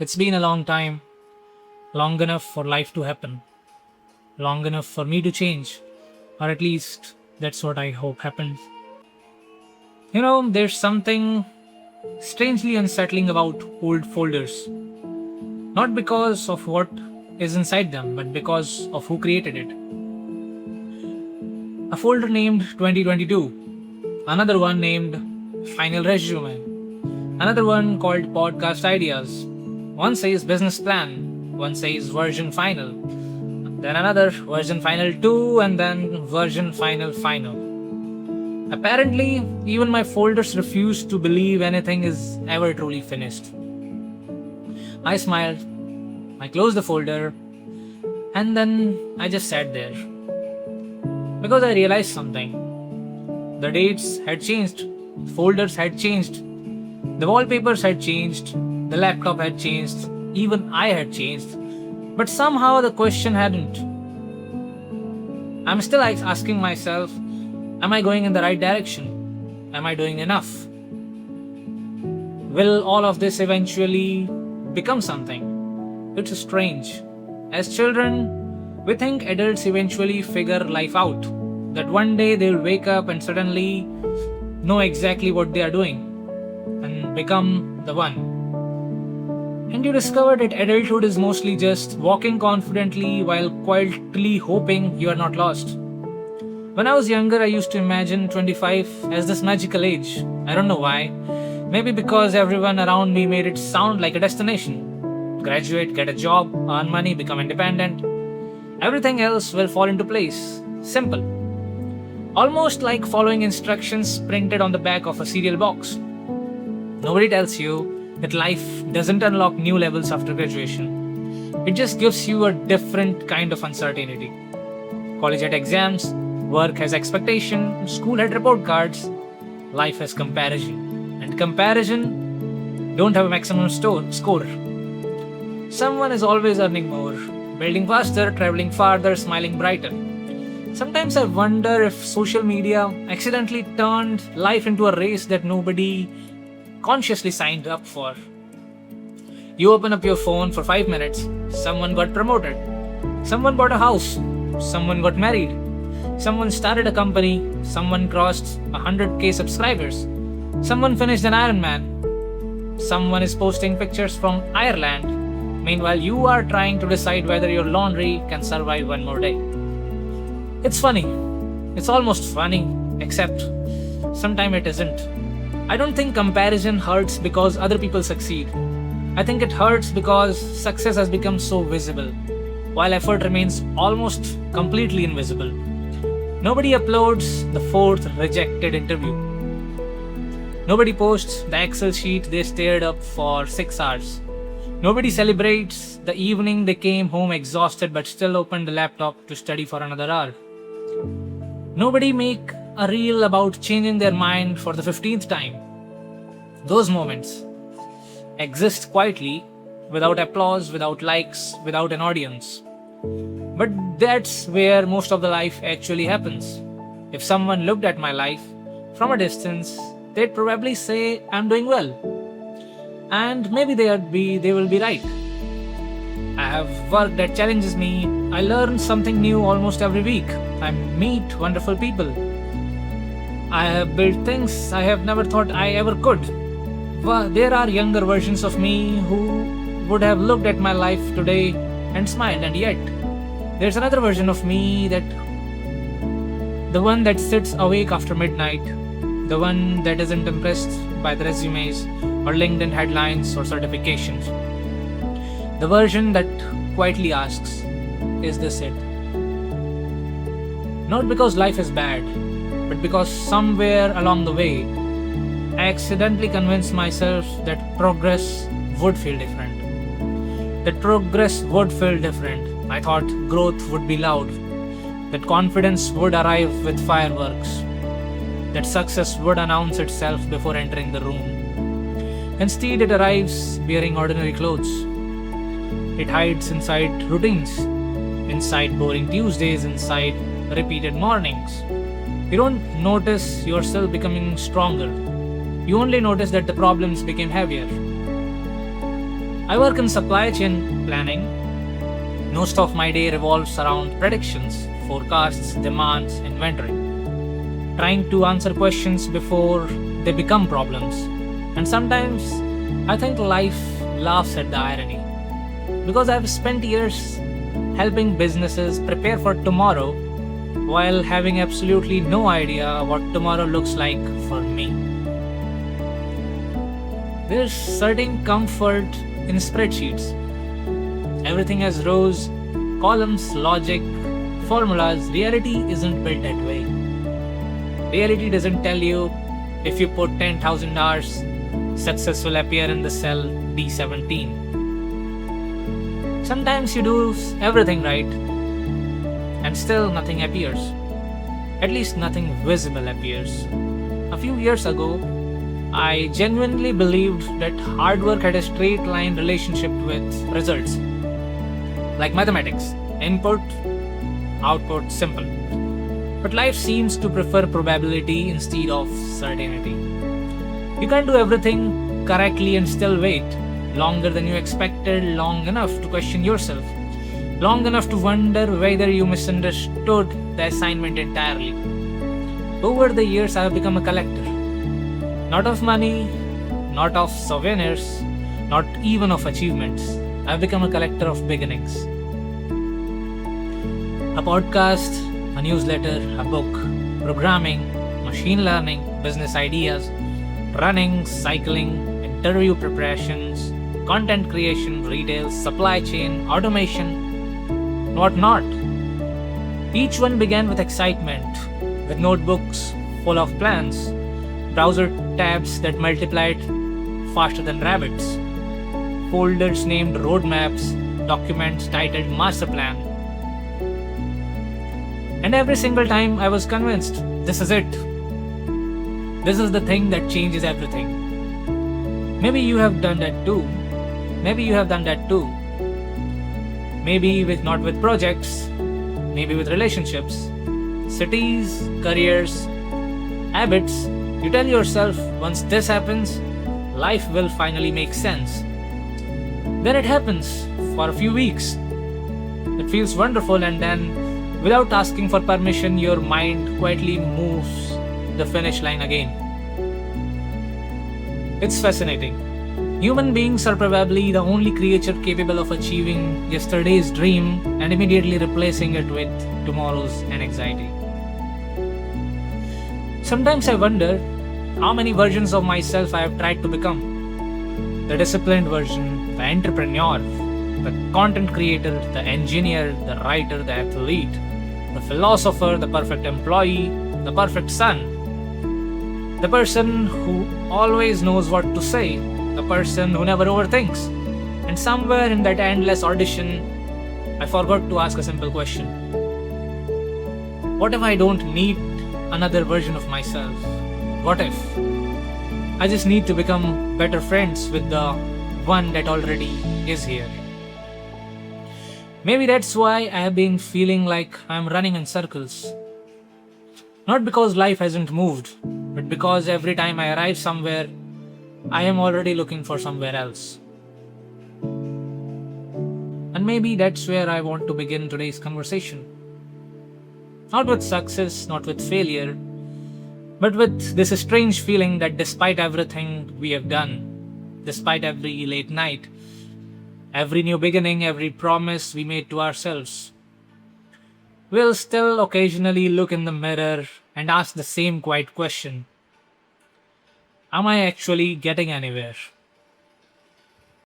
It's been a long time, long enough for life to happen, long enough for me to change, or at least that's what I hope happens. There's something strangely unsettling about old folders, not because of what is inside them, but because of who created it. A folder named 2022, another one named Final Resume, another one called Podcast Ideas. One says Business Plan, one says Version Final, then another Version Final 2, and then Version Final Final. Apparently, even my folders refuse to believe anything is ever truly finished. I smiled, I closed the folder, and then I just sat there. Because I realized something. The dates had changed, folders had changed, the wallpapers had changed, the laptop had changed, even I had changed, but somehow the question hadn't. I'm still asking myself, am I going in the right direction? Am I doing enough? Will all of this eventually become something? It's strange. As children, we think adults eventually figure life out. That one day they'll wake up and suddenly know exactly what they are doing and become the one. And you discover that adulthood is mostly just walking confidently while quietly hoping you are not lost. When I was younger, I used to imagine 25 as this magical age. I don't know why. Maybe because everyone around me made it sound like a destination. Graduate, get a job, earn money, become independent. Everything else will fall into place. Simple. Almost like following instructions printed on the back of a cereal box. Nobody tells you that life doesn't unlock new levels after graduation. It just gives you a different kind of uncertainty. College had exams, work has expectation, school had report cards, life has comparison. And comparison don't have a maximum score. Someone is always earning more, building faster, traveling farther, smiling brighter. Sometimes I wonder if social media accidentally turned life into a race that nobody consciously signed up for. You open up your phone for 5 minutes, someone got promoted, someone bought a house, someone got married, someone started a company, someone crossed 100k subscribers, someone finished an Ironman, someone is posting pictures from Ireland. Meanwhile, you are trying to decide whether your laundry can survive one more day. It's funny. It's almost funny, except sometimes it isn't. I don't think comparison hurts because other people succeed. I think it hurts because success has become so visible, while effort remains almost completely invisible. Nobody uploads the 4th rejected interview. Nobody posts the Excel sheet they stared up for 6 hours. Nobody celebrates the evening they came home exhausted but still opened the laptop to study for another hour. Nobody make a reel about changing their mind for the 15th time. Those moments exist quietly, without applause, without likes, without an audience. But that's where most of the life actually happens. If someone looked at my life from a distance, they'd probably say I'm doing well. And maybe they will be right. I have work that challenges me. I learn something new almost every week. I meet wonderful people. I have built things I have never thought I ever could. There are younger versions of me who would have looked at my life today and smiled, and yet there's another version of me, the one that sits awake after midnight, the one that isn't impressed by the resumes or LinkedIn headlines or certifications. The version that quietly asks, is this it? Not because life is bad, but because somewhere along the way, I accidentally convinced myself that progress would feel different. That progress would feel different. I thought growth would be loud, that confidence would arrive with fireworks, that success would announce itself before entering the room. Instead, it arrives wearing ordinary clothes. It hides inside routines, inside boring Tuesdays, inside repeated mornings. You don't notice yourself becoming stronger. You only notice that the problems became heavier. I work in supply chain planning. Most of my day revolves around predictions, forecasts, demands, inventory, trying to answer questions before they become problems. And sometimes I think life laughs at the irony because I've spent years helping businesses prepare for tomorrow while having absolutely no idea what tomorrow looks like for me. There's certain comfort in spreadsheets. Everything has rows, columns, logic, formulas. Reality isn't built that way. Reality doesn't tell you if you put 10,000 hours, success will appear in the cell D17. Sometimes you do everything right and still nothing appears. At least nothing visible appears. A few years ago, I genuinely believed that hard work had a straight line relationship with results. Like mathematics, input, output, simple. But life seems to prefer probability instead of certainty. You can't do everything correctly and still wait longer than you expected, long enough to question yourself, long enough to wonder whether you misunderstood the assignment entirely. Over the years, I have become a collector. Not of money, not of souvenirs, not even of achievements. I've become a collector of beginnings. A podcast, a newsletter, a book, programming, machine learning, business ideas, running, cycling, interview preparations, content creation, retail, supply chain, automation, whatnot. Each one began with excitement, with notebooks full of plans, browser tabs that multiplied faster than rabbits, folders named roadmaps, documents titled master plan. And every single time I was convinced, this is it. This is the thing that changes everything. Maybe you have done that too. Maybe you have done that too. Maybe not with projects, maybe with relationships, cities, careers, habits. You tell yourself, once this happens, life will finally make sense. Then it happens for a few weeks. It feels wonderful, and then, without asking for permission, your mind quietly moves the finish line again. It's fascinating. Human beings are probably the only creature capable of achieving yesterday's dream and immediately replacing it with tomorrow's anxiety. Sometimes I wonder how many versions of myself I have tried to become. The disciplined version, the entrepreneur, the content creator, the engineer, the writer, the athlete, the philosopher, the perfect employee, the perfect son, the person who always knows what to say, the person who never overthinks. And somewhere in that endless audition, I forgot to ask a simple question. What if I don't need another version of myself? What if I just need to become better friends with the one that already is here? Maybe that's why I have been feeling like I'm running in circles. Not because life hasn't moved, but because every time I arrive somewhere, I am already looking for somewhere else. And maybe that's where I want to begin today's conversation. Not with success, not with failure, but with this strange feeling that despite everything we have done, despite every late night, every new beginning, every promise we made to ourselves, we'll still occasionally look in the mirror and ask the same quiet question. Am I actually getting anywhere?